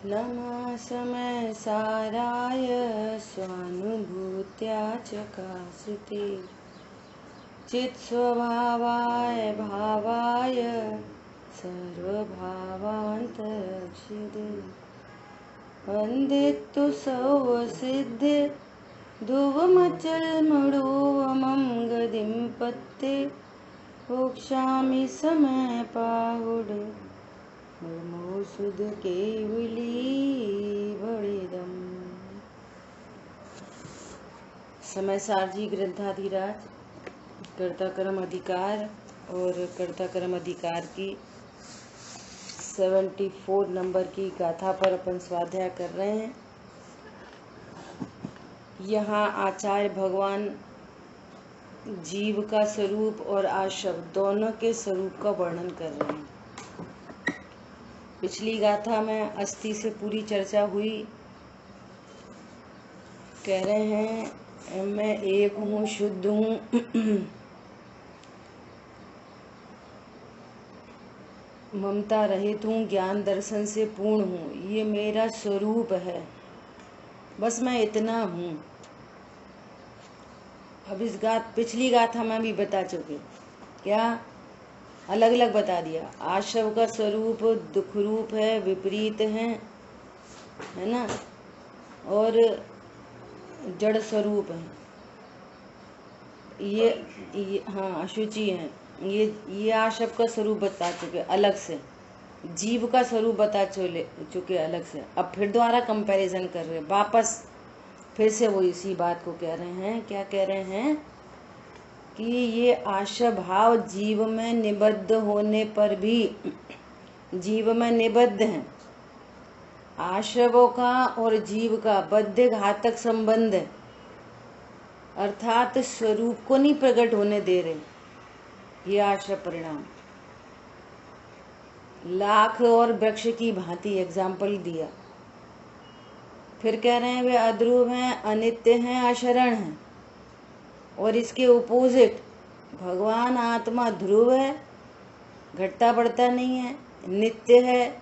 नमः समय साराय स्वानुभूत्या चकासते चित्स्वभावाय भावाय सर्वभावान्तरक्षिते वन्दितु सर्वसिद्धे ध्रुवमचलमणोवमं गतिं पत्ते मोक्षामि समय पाहुड नमो सुध केवली बड़ेदम। समय सारजी ग्रंथाधिराज कर्ता कर्म अधिकार और कर्ता कर्म अधिकार की 74 नंबर की गाथा पर अपन स्वाध्याय कर रहे हैं। यहाँ आचार्य भगवान जीव का स्वरूप और आशव दोनों के स्वरूप का वर्णन कर रहे हैं। पिछली गाथा में अस्थि से पूरी चर्चा हुई। कह रहे हैं मैं एक हूँ, शुद्ध हूँ, ममता रहित हूँ, ज्ञान दर्शन से पूर्ण हूँ, ये मेरा स्वरूप है, बस मैं इतना हूँ। अब इस पिछली गाथा में भी बता चुके, क्या अलग अलग बता दिया। आशव का स्वरूप दुख रूप है, विपरीत है ना, और जड़ स्वरूप है, ये हाँ अशुचि है। ये आशव का स्वरूप बता चुके अलग से, जीव का स्वरूप बता चुके अलग से। अब फिर दोबारा कंपैरिजन कर रहे, वापस फिर से वो इसी बात को कह रहे हैं। क्या कह रहे हैं कि ये आशव भाव जीव में निबद्ध होने पर भी जीव में निबद्ध है। आशवों का और जीव का बद्ध घातक संबंध है, अर्थात स्वरूप को नहीं प्रकट होने दे रहे ये आशव परिणाम। लाख और वृक्ष की भांति एग्जाम्पल दिया। फिर कह रहे हैं वे अध्रुव हैं, अनित्य हैं, अशरण हैं। और इसके ओपोजिट भगवान आत्मा ध्रुव है, घटता बढ़ता नहीं है, नित्य है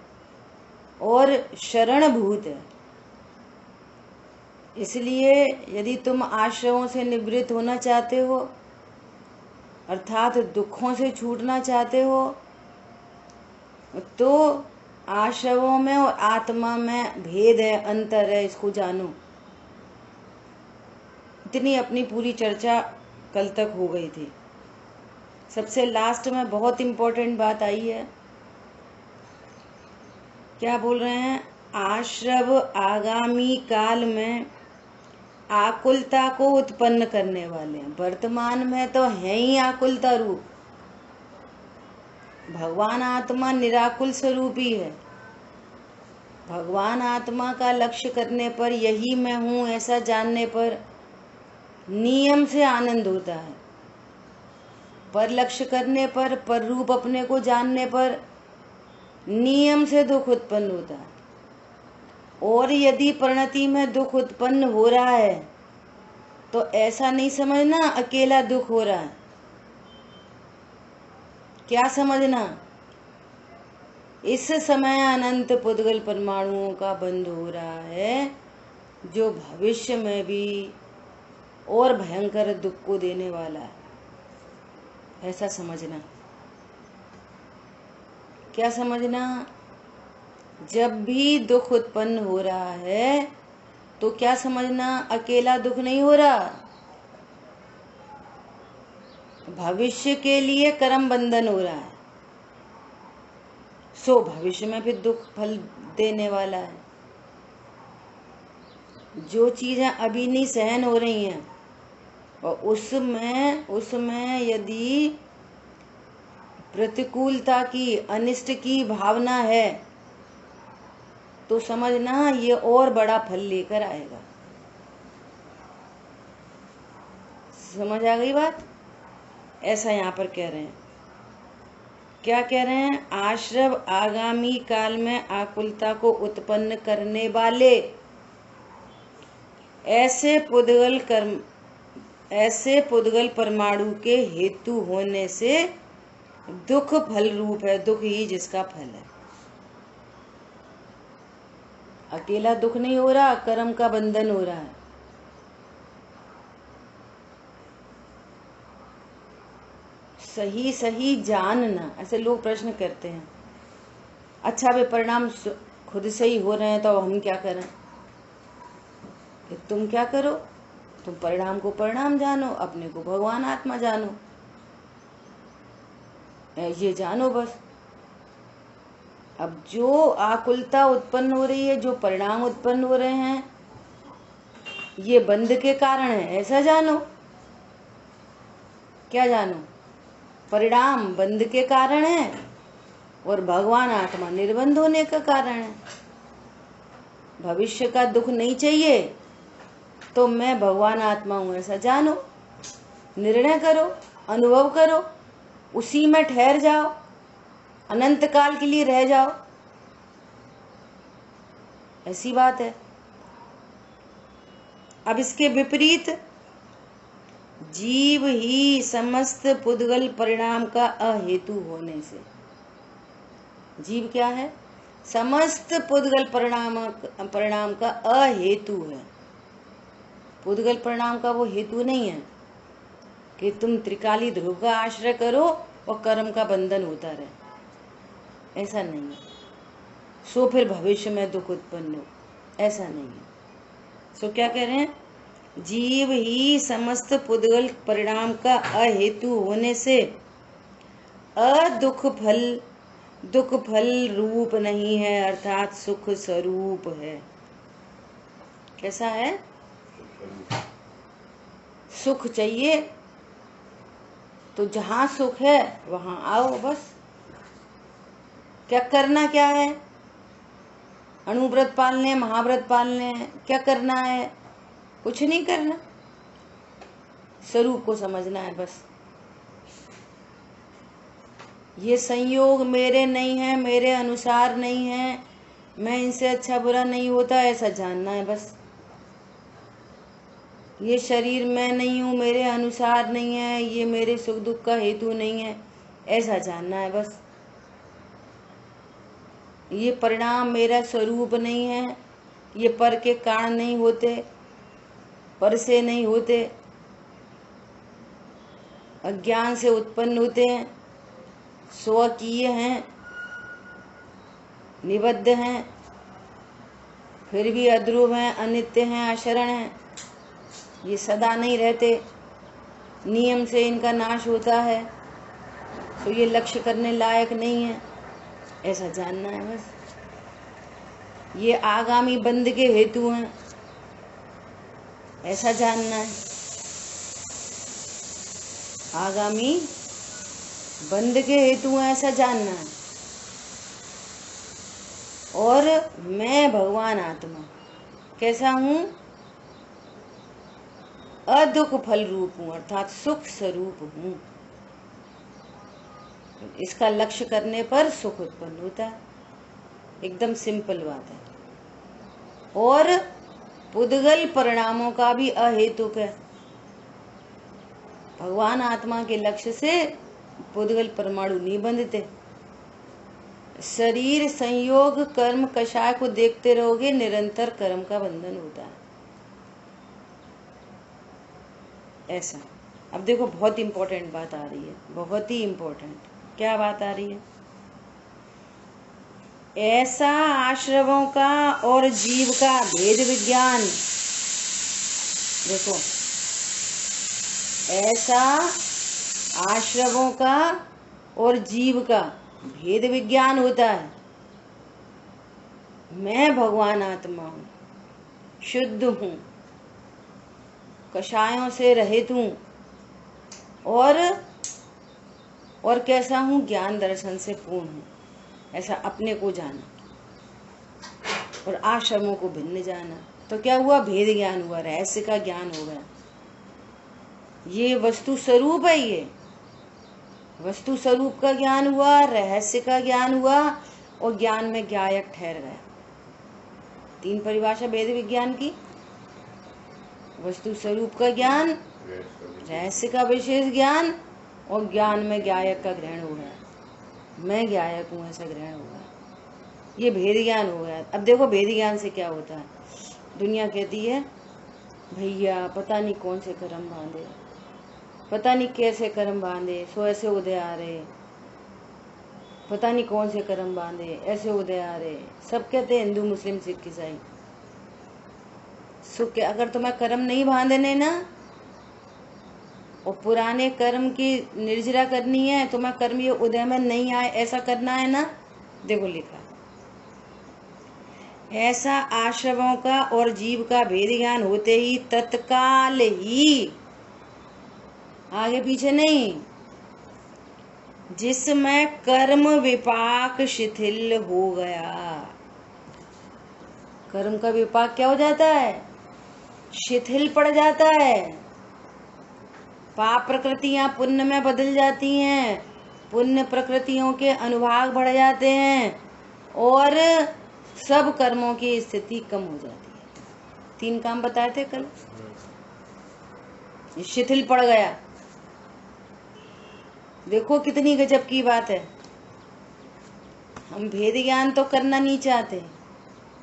और शरणभूत है। इसलिए यदि तुम आश्रमों से निवृत्त होना चाहते हो, अर्थात दुखों से छूटना चाहते हो, तो आश्रमों में और आत्मा में भेद है, अंतर है, इसको जानो। इतनी अपनी पूरी चर्चा कल तक हो गई थी। सबसे लास्ट में बहुत इम्पोर्टेंट बात आई है। क्या बोल रहे हैं? आश्रव आगामी काल में आकुलता को उत्पन्न करने वाले हैं। वर्तमान में तो है ही आकुलता रूप। भगवान आत्मा निराकुल स्वरूप ही है। भगवान आत्मा का लक्ष्य करने पर, यही मैं हूँ ऐसा जानने पर नियम से आनंद होता है। पर लक्ष्य करने पर, पर रूप अपने को जानने पर नियम से दुख उत्पन्न होता है। और यदि परिणति में दुख उत्पन्न हो रहा है तो ऐसा नहीं समझना अकेला दुख हो रहा है। क्या समझना? इस समय अनंत पुद्गल परमाणुओं का बंध हो रहा है, जो भविष्य में भी और भयंकर दुख को देने वाला है। ऐसा समझना। क्या समझना? जब भी दुख उत्पन्न हो रहा है तो क्या समझना, अकेला दुख नहीं हो रहा, भविष्य के लिए कर्म बंधन हो रहा है। सो भविष्य में फिर दुख फल देने वाला है। जो चीजें अभी नहीं सहन हो रही हैं और उसमें यदि प्रतिकूलता की, अनिष्ट की भावना है तो समझना ये और बड़ा फल लेकर आएगा। समझ आ गई बात? ऐसा यहाँ पर कह रहे हैं। क्या कह रहे हैं? आश्रव आगामी काल में आकुलता को उत्पन्न करने वाले ऐसे पुद्गल परमाणु के हेतु होने से दुख फल रूप है। दुख ही जिसका फल है। अकेला दुख नहीं हो रहा, कर्म का बंधन हो रहा है। सही सही जानना। ऐसे लोग प्रश्न करते हैं, अच्छा वे परिणाम खुद से ही हो रहे हैं तो हम क्या करें? कि तुम क्या करो, तुम परिणाम को परिणाम जानो, अपने को भगवान आत्मा जानो, ये जानो बस। अब जो आकुलता उत्पन्न हो रही है, जो परिणाम उत्पन्न हो रहे हैं, ये बंध के कारण है, ऐसा जानो। क्या जानो? परिणाम बंध के कारण है और भगवान आत्मा निर्बंध होने का कारण है। भविष्य का दुख नहीं चाहिए तो मैं भगवान आत्मा हूं, ऐसा जानो, निर्णय करो, अनुभव करो, उसी में ठहर जाओ, अनंत काल के लिए रह जाओ। ऐसी बात है। अब इसके विपरीत जीव ही समस्त पुद्गल परिणाम का अहेतु होने से, जीव क्या है? समस्त पुद्गल परिणाम का अहेतु है। पुद्गल परिणाम का वो हेतु नहीं है कि तुम त्रिकाली ध्रुव का आश्रय करो और कर्म का बंधन होता रहे, ऐसा नहीं है। सो फिर भविष्य में दुख उत्पन्न हो, ऐसा नहीं है। सो क्या कह रहे हैं? जीव ही समस्त पुद्गल परिणाम का अहेतु होने से दुख फल रूप नहीं है, अर्थात सुख स्वरूप है। कैसा है? सुख चाहिए तो जहां सुख है वहां आओ बस। क्या करना क्या है? अणुव्रत पालने, महाव्रत पालने, क्या करना है? कुछ नहीं करना, स्वरूप को समझना है बस। ये संयोग मेरे नहीं है, मेरे अनुसार नहीं है, मैं इनसे अच्छा बुरा नहीं होता, ऐसा जानना है बस। ये शरीर मैं नहीं हूँ, मेरे अनुसार नहीं है, ये मेरे सुख दुख का हेतु नहीं है, ऐसा जानना है बस। ये परिणाम मेरा स्वरूप नहीं है, ये पर के कारण नहीं होते, पर से नहीं होते, अज्ञान से उत्पन्न होते हैं, स्वकीय हैं, निबद्ध हैं, फिर भी अध्रुव हैं, अनित्य हैं, अशरण हैं। ये सदा नहीं रहते, नियम से इनका नाश होता है, तो ये लक्ष्य करने लायक नहीं है, ऐसा जानना है बस। ये आगामी बंध के हेतु हैं, ऐसा जानना है। आगामी बंध के हेतु हैं, ऐसा जानना है। और मैं भगवान आत्मा कैसा हूं? अदुख फल रूप हूं, अर्थात सुख स्वरूप हूं। इसका लक्ष्य करने पर सुख उत्पन्न होता है, एकदम सिंपल बात है। और पुद्गल परिणामों का भी अहेतुक है। भगवान आत्मा के लक्ष्य से पुद्गल परमाणु नहीं बंधते। शरीर संयोग कर्म कषाय को देखते रहोगे, निरंतर कर्म का बंधन होता है, ऐसा। अब देखो, बहुत इंपॉर्टेंट बात आ रही है, बहुत ही इंपॉर्टेंट। क्या बात आ रही है? ऐसा आश्रवों का और जीव का भेद विज्ञान। देखो, ऐसा आश्रवों का और जीव का भेद विज्ञान होता है। मैं भगवान आत्मा हूं, शुद्ध हूं, कषायों से रहित हूं, और कैसा हूं? ज्ञान दर्शन से पूर्ण हूं, ऐसा अपने को जाना और आश्रमों को भिन्न जाना। तो क्या हुआ? भेद ज्ञान हुआ, रहस्य का ज्ञान हो गया। ये वस्तु स्वरूप है, ये वस्तु स्वरूप का ज्ञान हुआ, रहस्य का ज्ञान हुआ और ज्ञान में ज्ञायक ठहर गया। तीन परिभाषा वेद विज्ञान की: वस्तु स्वरूप का ज्ञान, रहस्य का विशेष ज्ञान और ज्ञान में ज्ञायक का ग्रहण हो गया। मैं ज्ञायक हूं, ऐसा ग्रहण हो गया। ये भेद ज्ञान हो गया। अब देखो भेद ज्ञान से क्या होता है। दुनिया कहती है भैया पता नहीं कौन से कर्म बांधे, पता नहीं कैसे कर्म बांधे, सो ऐसे उदय आ रहे, पता नहीं कौन से कर्म बांधे ऐसे उदय आ रहे। सब कहते हैं हिंदू मुस्लिम सिख ईसाई। सो क्या अगर तुम्हें कर्म नहीं बांधने ना और पुराने कर्म की निर्जरा करनी है, तुम्हें कर्म ये उदय में नहीं आए ऐसा करना है ना, देखो लिखा ऐसा आश्रमों का और जीव का भेद ज्ञान होते ही तत्काल ही, आगे पीछे नहीं, जिसमें कर्म विपाक शिथिल हो गया। कर्म का विपाक क्या हो जाता है? शिथिल पड़ जाता है। पाप प्रकृतियां पुण्य में बदल जाती हैं, पुण्य प्रकृतियों के अनुभाग बढ़ जाते हैं और सब कर्मों की स्थिति कम हो जाती है। 3 काम बताए थे कल। शिथिल पड़ गया, देखो कितनी गजब की बात है। हम भेद ज्ञान तो करना नहीं चाहते,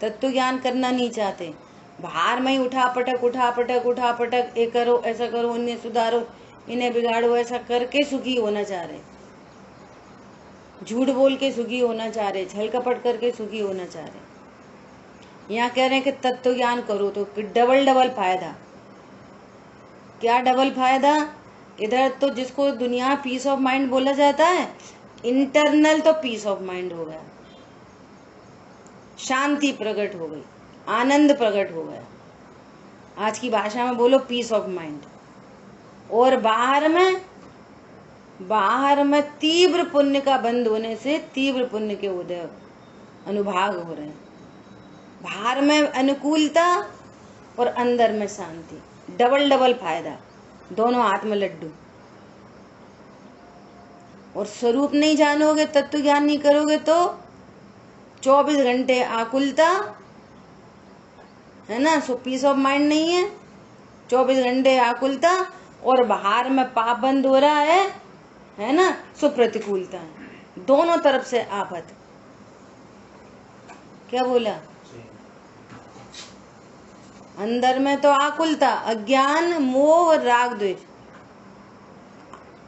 तत्व ज्ञान करना नहीं चाहते, बाहर में ही उठा पटक ये करो ऐसा करो, इन्हें सुधारो इन्हें बिगाड़ो, ऐसा करके सुखी होना चाह रहे, झूठ बोल के सुखी होना चाह रहे, छल कपट करके सुखी होना चाह रहे। यहाँ कह रहे हैं कि तत्व ज्ञान करो तो डबल फायदा। क्या डबल फायदा? इधर तो जिसको दुनिया पीस ऑफ माइंड बोला जाता है, इंटरनल तो पीस ऑफ माइंड हो गया, शांति प्रकट हो गई, आनंद प्रकट हो गया, आज की भाषा में बोलो पीस ऑफ माइंड। और बाहर में तीव्र पुण्य का बंद होने से तीव्र पुण्य के उदय अनुभाग हो रहे हैं। बाहर में अनुकूलता और अंदर में शांति, डबल फायदा, दोनों हाथ में लड्डू। और स्वरूप नहीं जानोगे, तत्व ज्ञान नहीं करोगे तो 24 घंटे आकुलता है ना, सो पीस ऑफ माइंड नहीं है। 24 घंटे आकुलता और बाहर में पाप बंद हो रहा है ना, सो प्रतिकूलता है, दोनों तरफ से आफत। क्या बोला? अंदर में तो आकुलता, अज्ञान, मोह और राग द्वेष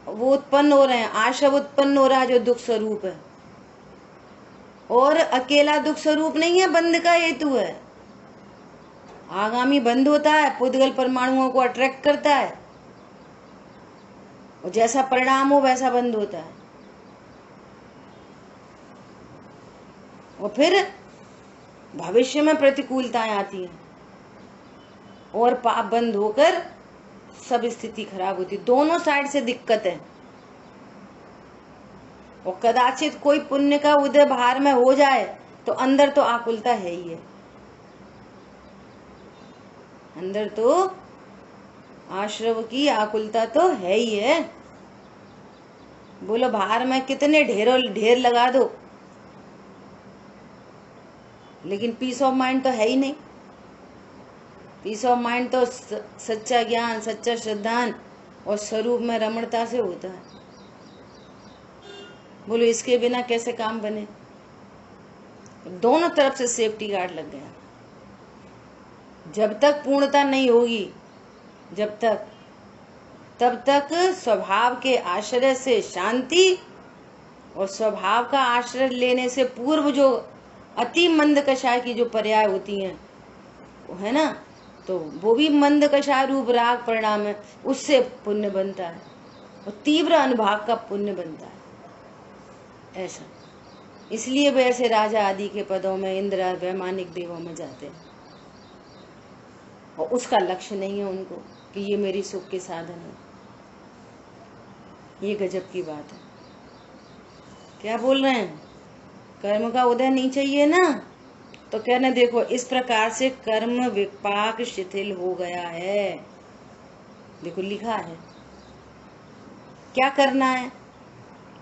वो उत्पन्न हो रहे हैं, आशव उत्पन्न हो रहा है जो दुख स्वरूप है। और अकेला दुख स्वरूप नहीं है, बंध का हेतु है। आगामी बंध होता है, पुद्गल परमाणुओं को अट्रैक्ट करता है और जैसा परिणाम हो वैसा बंध होता है। और फिर भविष्य में प्रतिकूलताएं आती हैं और पाप बंद होकर सब स्थिति खराब होती। दोनों साइड से दिक्कत है। और कदाचित कोई पुण्य का उदय बाहर में हो जाए तो अंदर तो आकुलता है ही है, अंदर तो आश्रव की आकुलता तो है ही है। बोलो बाहर में कितने ढेर लगा दो, लेकिन पीस ऑफ माइंड तो है ही नहीं। पीस ऑफ माइंड तो सच्चा ज्ञान, सच्चा श्रद्धान और स्वरूप में रमणता से होता है। बोलो इसके बिना कैसे काम बने? दोनों तरफ से सेफ्टी गार्ड लग गया। जब तक पूर्णता नहीं होगी, तब तक स्वभाव के आश्रय से शांति और स्वभाव का आश्रय लेने से पूर्व जो अति मंद कषाय की जो पर्याय होती हैं है ना, तो वो भी मंद कषाय रूप राग परिणाम है, उससे पुण्य बनता है और तीव्र अनुभाग का पुण्य बनता है। ऐसा इसलिए वे ऐसे राजा आदि के पदों में, इंद्र वैमानिक देवों में जाते हैं और उसका लक्ष्य नहीं है उनको कि ये मेरी सुख के साधन है। ये गजब की बात है। क्या बोल रहे हैं? कर्म का उदय नहीं चाहिए ना, तो कहने देखो इस प्रकार से कर्म विपाक शिथिल हो गया है। देखो लिखा है क्या करना है,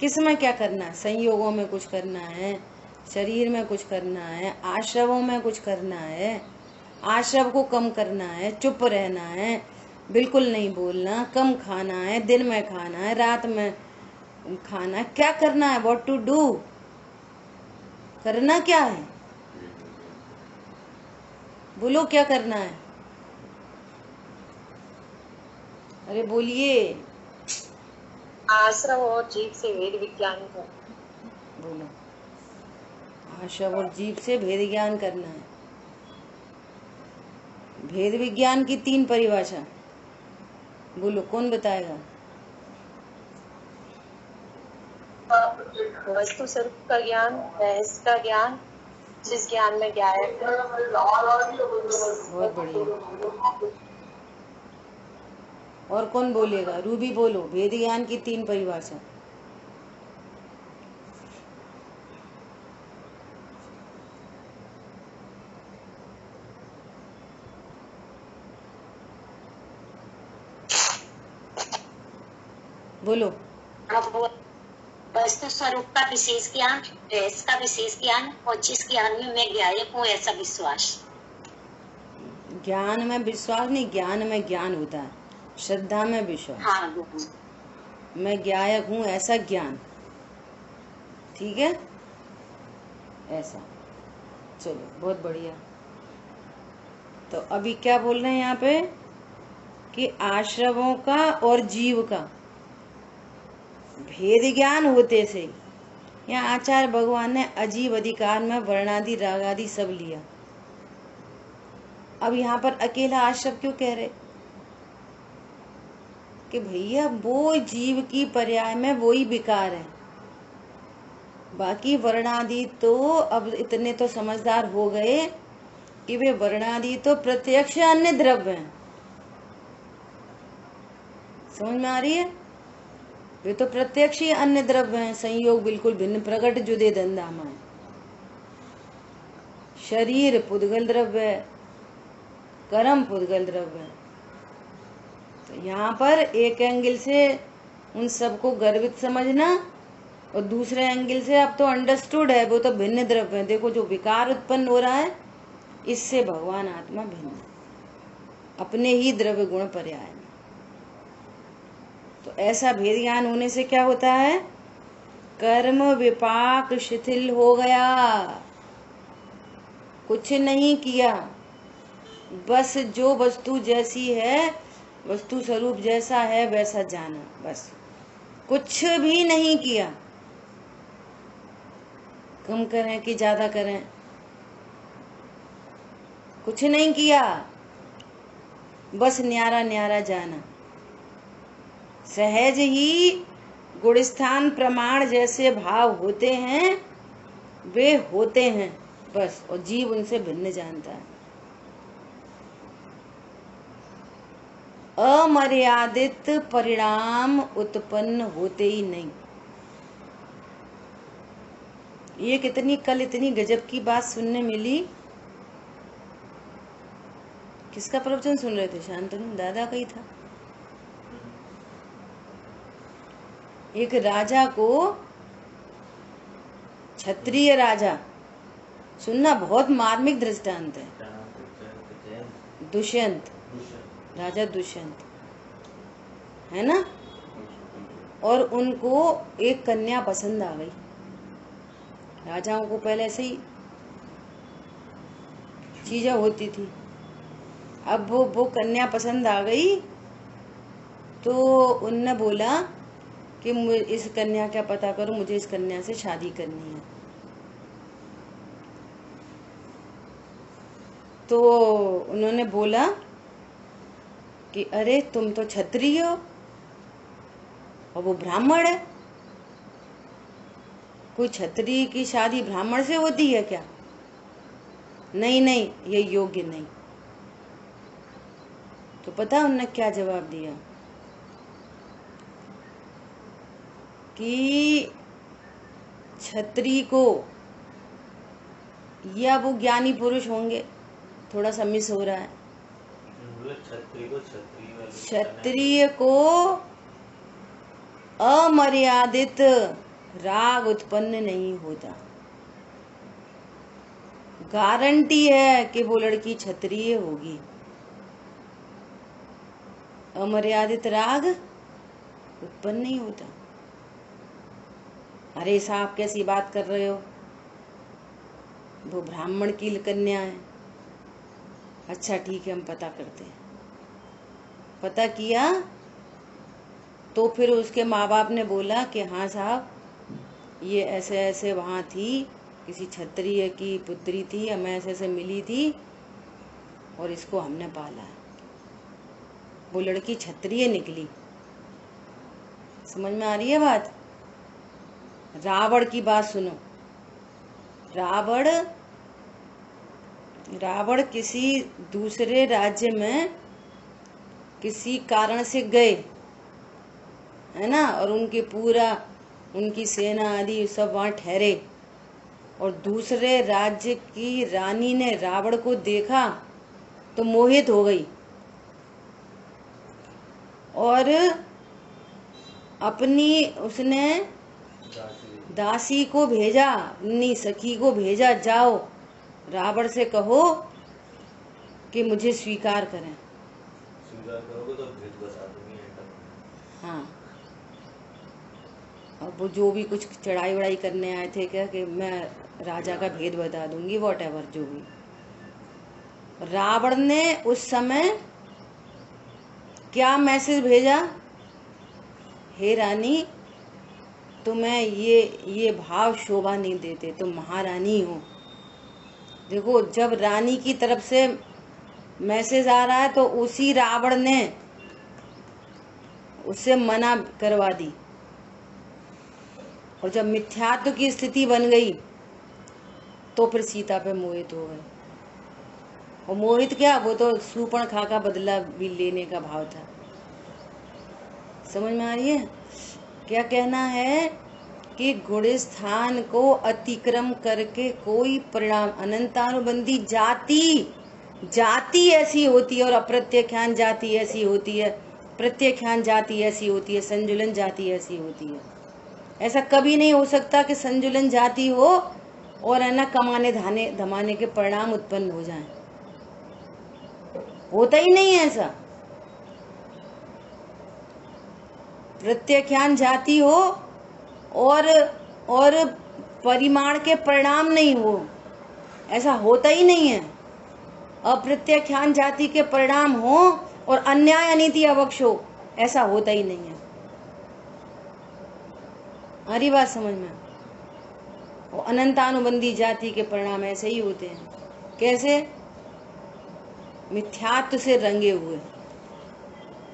किस में क्या करना है, संयोगों में कुछ करना है, शरीर में कुछ करना है, आश्रवों में कुछ करना है, आश्रव को कम करना है, चुप रहना है, बिल्कुल नहीं बोलना, कम खाना है, दिन में खाना है, रात में खाना है, क्या करना है, व्हाट टू डू। करना क्या है? बोलो क्या करना है? अरे बोलिए। आश्रम और जीव से वेद विज्ञान को। बोलो। आशव और जीव से भेद ज्ञान करना है। भेद विज्ञान की 3 परिभाषा बोलो, कौन बताएगा? वस्तु स्वरूप का ज्ञान, रहस्य का ज्ञान, जिस ज्ञान में ज्ञायक है। बहुत बढ़िया। और कौन बोलेगा? रूबी बोलो, भेद ज्ञान की 3 परिभाषा। बोलो। वस्तु स्वरूप का विशेष ज्ञान, रहस्य का विशेष ज्ञान, और जिस ज्ञान में मैं ज्ञायक हूँ ऐसा विश्वास। ज्ञान में विश्वास नहीं, ज्ञान में ज्ञान होता है, श्रद्धा में विश्वास। हाँ, मैं ज्ञायक हूँ ऐसा ज्ञान। ठीक है, ऐसा। चलो बहुत बढ़िया। तो अभी क्या बोल रहे हैं यहाँ पे कि आश्रमों का और जीव का भेद ज्ञान होते से यहाँ आचार्य भगवान ने अजीब अधिकार में वर्णादि रागादि सब लिया। अब यहाँ पर अकेला आश्रम क्यों कह रहे कि भैया वो जीव की पर्याय में वही विकार है, बाकी वर्णादि तो अब इतने तो समझदार हो गए कि वे वर्णादि तो प्रत्यक्ष अन्य द्रव्य हैं। समझ में आ रही है? वे तो प्रत्यक्ष ही अन्य द्रव्य हैं, संयोग बिल्कुल भिन्न, प्रकट जुदे धंधामा है। शरीर पुद्गल द्रव्य है, कर्म पुद्गल द्रव्य है। तो यहाँ पर एक एंगल से उन सबको गर्वित समझना और दूसरे एंगल से अब तो अंडरस्टूड है वो तो भिन्न द्रव्य है। देखो जो विकार उत्पन्न हो रहा है इससे भगवान आत्मा भिन्न, अपने ही द्रव्य गुण पर्याय में। तो ऐसा भेद ज्ञान होने से क्या होता है? कर्म विपाक शिथिल हो गया, कुछ नहीं किया, बस जो वस्तु जैसी है, वस्तु स्वरूप जैसा है वैसा जाना, बस कुछ भी नहीं किया। कम करें कि ज्यादा करें, कुछ नहीं किया, बस न्यारा न्यारा जाना। सहज ही गुणस्थान प्रमाण जैसे भाव होते हैं वे होते हैं बस, और जीव उनसे भिन्न जानता है। अमर्यादित परिणाम उत्पन्न होते ही नहीं। ये कितनी कल इतनी गजब की बात सुनने मिली। किसका प्रवचन सुन रहे थे? शांतनु दादा का ही था। एक राजा को, क्षत्रिय राजा, सुनना बहुत मार्मिक दृष्टांत है। दुष्यंत, राजा दुष्यंत है ना, और उनको एक कन्या पसंद आ गई। राजाओं को पहले से ही चीजें होती थी। अब वो कन्या पसंद आ गई तो उनने बोला कि इस कन्या का पता करो, मुझे इस कन्या से शादी करनी है। तो उन्होंने बोला कि अरे तुम तो क्षत्रिय हो और वो ब्राह्मण है, कोई क्षत्रिय की शादी ब्राह्मण से होती है क्या? नहीं नहीं, ये योग्य नहीं। तो पता उन्होंने क्या जवाब दिया कि क्षत्रिय को, या वो ज्ञानी पुरुष होंगे, थोड़ा सा मिस हो रहा है, क्षत्रिय को अमर्यादित राग उत्पन्न नहीं होता। गारंटी है कि वो लड़की क्षत्रिय होगी। अमर्यादित राग उत्पन्न नहीं होता। अरे साहब कैसी बात कर रहे हो? वो ब्राह्मण की कन्या है। अच्छा ठीक है, हम पता करते हैं। पता किया तो फिर उसके माँ बाप ने बोला कि हाँ साहब, ये ऐसे ऐसे वहाँ थी, किसी क्षत्रिय की पुत्री थी, हमें ऐसे ऐसे मिली थी और इसको हमने पाला। वो लड़की क्षत्रिय निकली। समझ में आ रही है बात? रावण की बात सुनो। रावण किसी दूसरे राज्य में किसी कारण से गए, है ना, और उनकी सेना आदि सब वहां ठहरे, और दूसरे राज्य की रानी ने रावण को देखा तो मोहित हो गई और उसने दासी को भेजा, अपनी सखी को भेजा, जाओ रावण से कहो कि मुझे स्वीकार करें। स्वीकार करोगे तो भेद बता दूंगी। हाँ, अब वो जो भी कुछ चढ़ाई वढ़ाई करने आए थे क्या कि मैं राजा का भेद बता दूंगी, वॉट एवर जो भी। रावण ने उस समय क्या मैसेज भेजा? हे रानी, तुम्हें ये भाव शोभा नहीं देते, तुम महारानी हो। देखो, जब रानी की तरफ से मैसेज आ रहा है तो उसी रावण ने उससे मना करवा दी, और जब मिथ्यात्व की स्थिति बन गई तो फिर सीता पे मोहित हो गए। और मोहित क्या, वो तो शूर्पणखा का बदला भी लेने का भाव था। समझ में आ रही है? क्या कहना है कि गुणस्थान को अतिक्रम करके कोई परिणाम, अनंतानुबंधी जाति ऐसी होती है और अप्रत्याख्यान जाति ऐसी होती है, प्रत्याख्यान जाति ऐसी होती है, संजुलन जाति ऐसी होती है। ऐसा कभी नहीं हो सकता कि संजुलन जाति हो और है ना कमाने धमाने के परिणाम उत्पन्न हो जाएं। होता ही नहीं है ऐसा। प्रत्याख्यान जाति हो और परिमाण के परिणाम नहीं हो, ऐसा होता ही नहीं है। अप्रत्याख्यान जाति के परिणाम हो और अन्याय अनीति अवक्ष हो, ऐसा होता ही नहीं है। हमारी बात समझ में? और अनंतानुबंधी जाति के परिणाम ऐसे ही होते हैं। कैसे? मिथ्यात्व से रंगे हुए,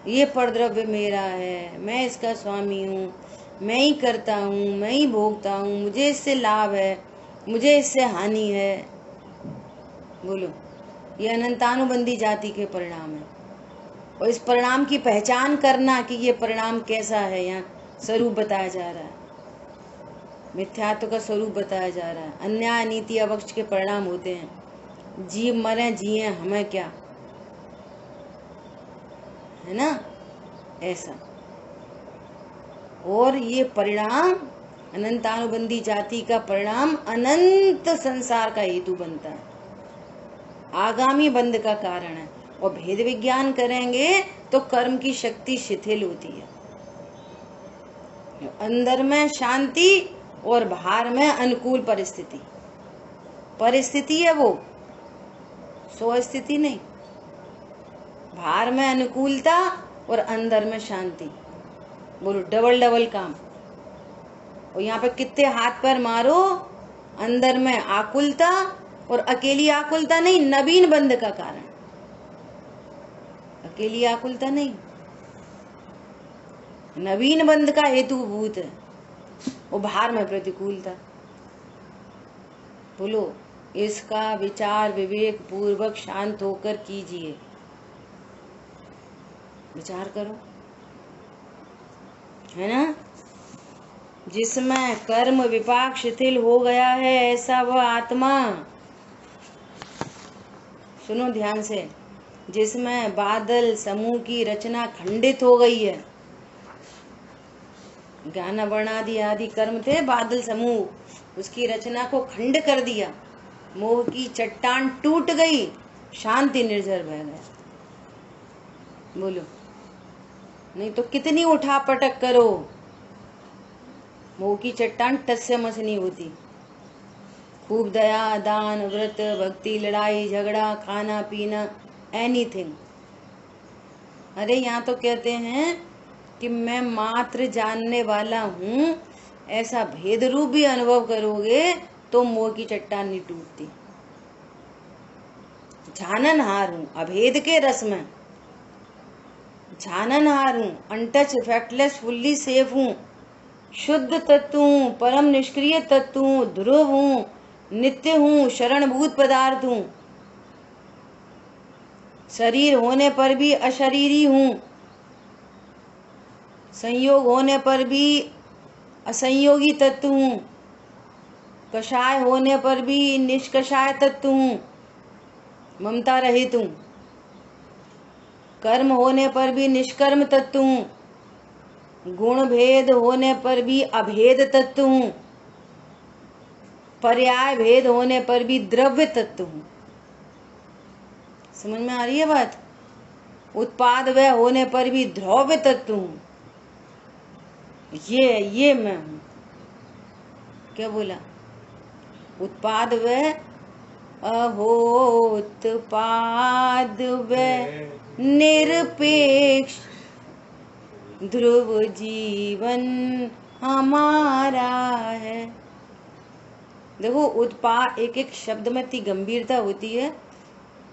ये परद्रव्य मेरा है, मैं इसका स्वामी हूँ, मैं ही करता हूँ, मैं ही भोगता हूँ, मुझे इससे लाभ है, मुझे इससे हानि है। बोलो, ये अनंतानुबंधी जाति के परिणाम है। और इस परिणाम की पहचान करना कि ये परिणाम कैसा है, यहाँ स्वरूप बताया जा रहा है, मिथ्यात्व का स्वरूप बताया जा रहा है। अन्याय नीति अवक्ष के परिणाम होते हैं। जीव मरे जिए, हमें क्या, है ना, ऐसा। और ये परिणाम, अनंतानुबंधी जाति का परिणाम अनंत संसार का हेतु बनता है, आगामी बंध का कारण है। और भेद विज्ञान करेंगे तो कर्म की शक्ति शिथिल होती है, अंदर में शांति और बाहर में अनुकूल परिस्थिति है वो, सो स्थिति नहीं। बाहर में अनुकूलता और अंदर में शांति, बोलो डबल काम। और यहाँ पे कितने हाथ पैर मारो, अंदर में आकुलता, और अकेली आकुलता नहीं, नवीन बंध का कारण। अकेली आकुलता नहीं, नवीन बंध का हेतुभूत है, और बाहर में प्रतिकूलता। बोलो, इसका विचार विवेक पूर्वक शांत होकर कीजिए, विचार करो, है ना। जिसमें कर्म विपाक शिथिल हो गया है, ऐसा वह आत्मा, सुनो ध्यान से, जिसमें बादल समूह की रचना खंडित हो गई है, ज्ञान वर्णादि आदि कर्म थे, बादल समूह उसकी रचना को खंड कर दिया, मोह की चट्टान टूट गई, शांति निर्झर बह गया। बोलो, नहीं तो कितनी उठा पटक करो, मोह की चट्टान टस से मस नहीं होती, खूब दया, दान, व्रत, भक्ति, लड़ाई झगड़ा, खाना पीना, एनीथिंग। अरे यहाँ तो कहते हैं कि मैं मात्र जानने वाला हूँ, ऐसा भेद रूप भी अनुभव करोगे तो मोह की चट्टान नहीं टूटती। जाननहार हूँ अभेद के रस में, जाननहार हूँ, अनटच, इफेक्टलेस, फुल्ली सेफ हूँ, शुद्ध तत्व हूँ, परम निष्क्रिय तत्व हूँ, ध्रुव हूँ, नित्य हूँ, शरणभूत पदार्थ हूँ, शरीर होने पर भी अशरीरी हूँ, संयोग होने पर भी असंयोगी तत्व हूँ, कषाय होने पर भी निष्कषाय तत्व हूँ, ममता रहित हूँ, कर्म होने पर भी निष्कर्म तत्व हूँ, गुण भेद होने पर भी अभेद तत्व हूँ, पर्याय भेद होने पर भी द्रव्य तत्व हूँ। समझ में आ रही है बात? उत्पाद वह होने पर भी द्रव्य तत्व हूँ। ये मैं हूँ। क्या बोला? उत्पाद वह, अहोत्पाद वह निरपेक्ष, ध्रुव जीवन हमारा है। देखो उत्पाद, एक एक शब्द में इतनी गंभीरता होती है।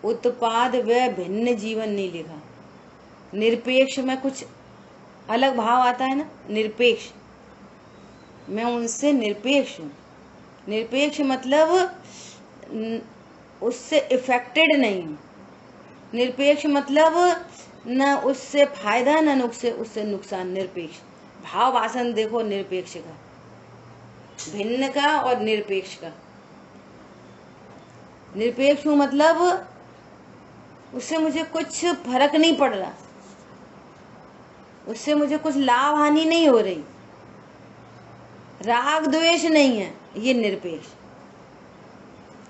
उत्पाद व भिन्न जीवन नहीं लिखा, निरपेक्ष में कुछ अलग भाव आता है ना। निरपेक्ष, मैं उनसे निरपेक्ष हूँ। निरपेक्ष मतलब उससे इफेक्टेड नहीं हूँ। निरपेक्ष मतलब न उससे फायदा न उससे नुकसान। निरपेक्ष भाव वासन देखो, निरपेक्ष का, भिन्न का और निरपेक्ष का। निरपेक्ष हूँ मतलब उससे मुझे कुछ फर्क नहीं पड़ रहा, उससे मुझे कुछ लाभ हानि नहीं हो रही, राग द्वेष नहीं है, ये निरपेक्ष।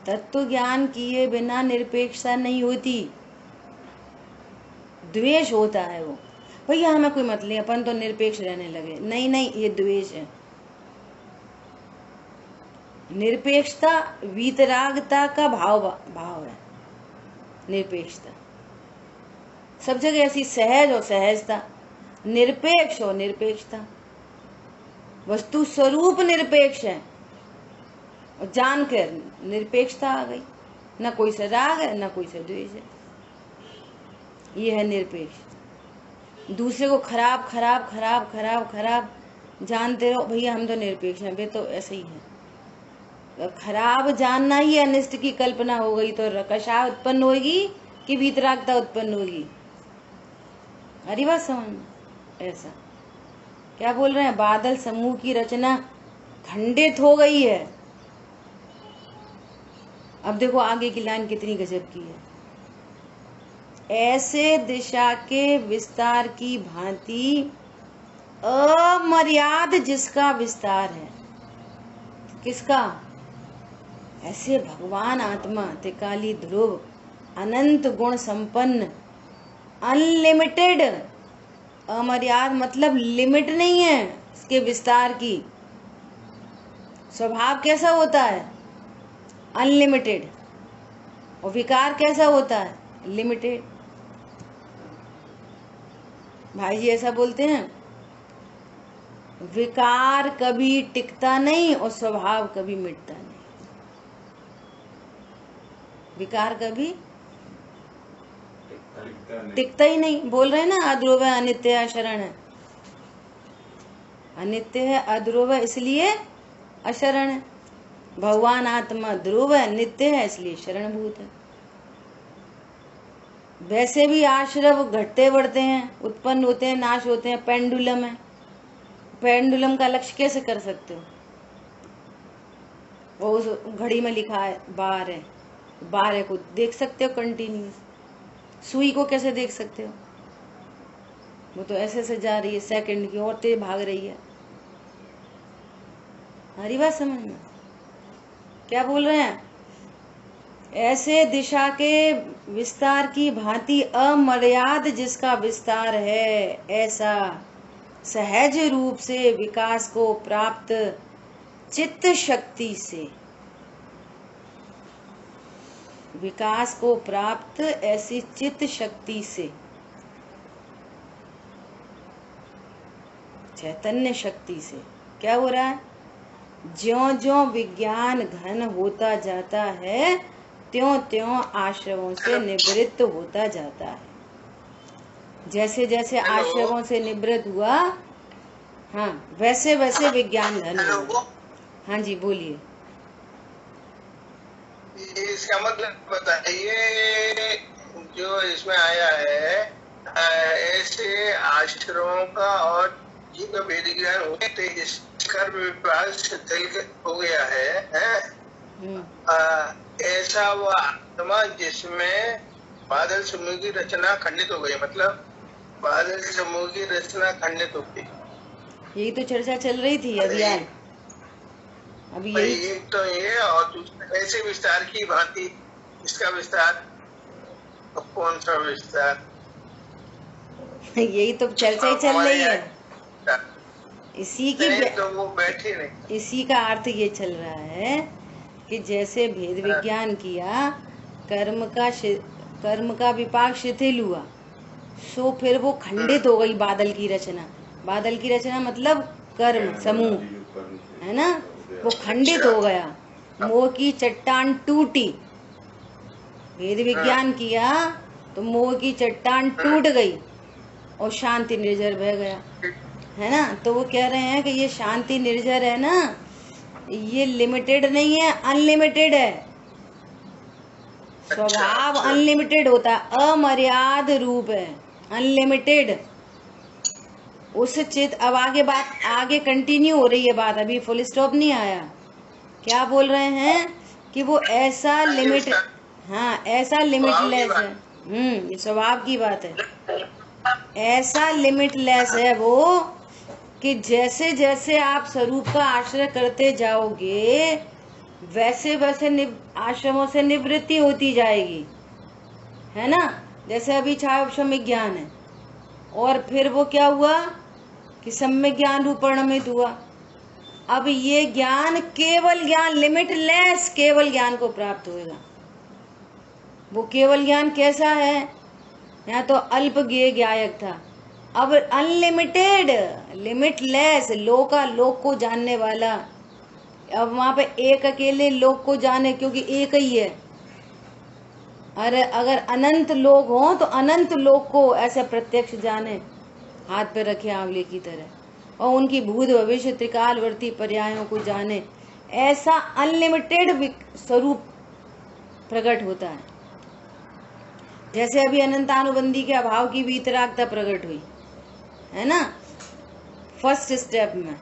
तत्व ज्ञान किए बिना निरपेक्षता नहीं होती, द्वेष होता है। वो भैया हमें कोई मतलब नहीं, अपन तो निरपेक्ष रहने लगे। नहीं नहीं, ये द्वेष है। निरपेक्षता वीतरागता का भाव है। निरपेक्षता सब जगह ऐसी सहज और सहजता, निरपेक्ष और निरपेक्षता। वस्तु स्वरूप निरपेक्ष है और जानकर निरपेक्षता आ गई। न कोई से राग है न कोई से द्वेष है, ये है निरपेक्ष। दूसरे को खराब खराब खराब खराब खराब जानते रहो, भैया हम तो निरपेक्ष हैं, वे तो ऐसे ही है। खराब जानना ही अनिष्ट की कल्पना हो गई तो कषाय उत्पन्न होगी कि वीतरागता उत्पन्न होगी। अरे बात समझ। ऐसा क्या बोल रहे हैं? बादल समूह की रचना खंडित हो गई है। अब देखो आगे की लाइन कितनी गजब की है। ऐसे दिशा के विस्तार की भांति अमर्याद जिसका विस्तार है। किसका? ऐसे भगवान आत्मा त्रिकाली ध्रुव, अनंत गुण संपन्न, अनलिमिटेड। अमर्याद मतलब लिमिट नहीं है इसके विस्तार की। स्वभाव कैसा होता है? अनलिमिटेड। और विकार कैसा होता है? लिमिटेड। भाई जी ऐसा बोलते हैं, विकार कभी टिकता नहीं और स्वभाव कभी मिटता नहीं। विकार कभी टिकता ही नहीं। बोल रहे हैं ना, अध्रुव है, अनित्य है, अशरण है। अनित्य है, अध्रुव है, इसलिए अशरण है। भगवान आत्मा ध्रुव है, नित्य है, इसलिए शरणभूत है। वैसे भी आश्रव घटते बढ़ते हैं, उत्पन्न होते हैं, नाश होते हैं। पेंडुलम है, पेंडुलम का लक्ष्य कैसे कर सकते हो? वो उस घड़ी में लिखा है 12 12 को देख सकते हो कंटिन्यूस। सुई को कैसे देख सकते हो? वो तो ऐसे से जा रही है, सेकंड की और तेज भाग रही है। हमारी बात समझ में? क्या बोल रहे हैं? ऐसे दिशा के विस्तार की भांति अमर्याद जिसका विस्तार है, ऐसा सहज रूप से विकास को प्राप्त चित्त शक्ति से विकास को प्राप्त ऐसी चित्त शक्ति से, चैतन्य शक्ति से क्या हो रहा है? ज्यों ज्यों विज्ञान घन होता जाता है त्यों त्यों आश्रमों से निवृत्त होता जाता है। जैसे जैसे आश्रमों से निवृत्त हुआ, हाँ, वैसे वैसे विज्ञान घन हुआ। हाँ जी, बोलिए। इसका मतलब बताइए, जो इसमें आया है ऐसे आश्रमों का और जीव का भेद ज्ञान होने से इस कर्म विभाग शिथिल हो गया है? ऐसा वो आत्मा जिसमें बादल समूह की रचना खंडित हो गई, मतलब बादल समूह की रचना खंडित हो गई। यही तो चर्चा चल रही थी अभी यार, अभी यही। एक तो ये, और दूसरा ऐसे विस्तार की भांति इसका विस्तार, कौन सा विस्तार? यही तो चर्चा ही चल रही है। इसी की तो वो बैठे नहीं। इसी का अर्थ ये चल रहा है कि जैसे भेद विज्ञान किया, कर्म का विपाक शिथिल हुआ, सो फिर वो खंडित हो गई बादल की रचना। बादल की रचना मतलब कर्म समूह, है ना, वो खंडित हो गया। मोह की चट्टान टूटी, भेद विज्ञान किया तो मोह की चट्टान टूट गई और शांति निर्जर बह गया, है ना। तो वो कह रहे हैं कि ये शांति निर्जर है ना, ये लिमिटेड नहीं है, अनलिमिटेड है। स्वभाव अनलिमिटेड होता है, अमर्याद रूप है, अनलिमिटेड। उस चित, अब आगे बात आगे कंटिन्यू हो रही है बात, अभी फुल स्टॉप नहीं आया। क्या बोल रहे हैं कि वो ऐसा लिमिट, हाँ, ऐसा लिमिटलेस है। ये स्वभाव की बात है। ऐसा लिमिटलेस है वो कि जैसे जैसे आप स्वरूप का आश्रय करते जाओगे वैसे वैसे आश्रमों से निवृत्ति होती जाएगी, है ना। जैसे अभी छाया विज्ञान है, और फिर वो क्या हुआ कि सम्यक ज्ञान रूप परिणमित हुआ। अब ये ज्ञान, केवल ज्ञान, लिमिटलेस केवल ज्ञान को प्राप्त होगा। वो केवल ज्ञान कैसा है? यहाँ तो अल्प ज्ञेय ज्ञायक था, अब अनलिमिटेड, लिमिटलेस, लोक को जानने वाला। अब वहां पे एक अकेले लोक को जाने, क्योंकि एक ही है। अरे अगर अनंत लोग हो तो अनंत लोक को ऐसे प्रत्यक्ष जाने, हाथ पे रखे आंवले की तरह, और उनकी भूत भविष्य त्रिकालवर्ती पर्यायों को जाने। ऐसा अनलिमिटेड स्वरूप प्रकट होता है। जैसे अभी अनंतानुबंधी के अभाव की वीतरागता प्रकट हुई, है ना, फर्स्ट स्टेप में,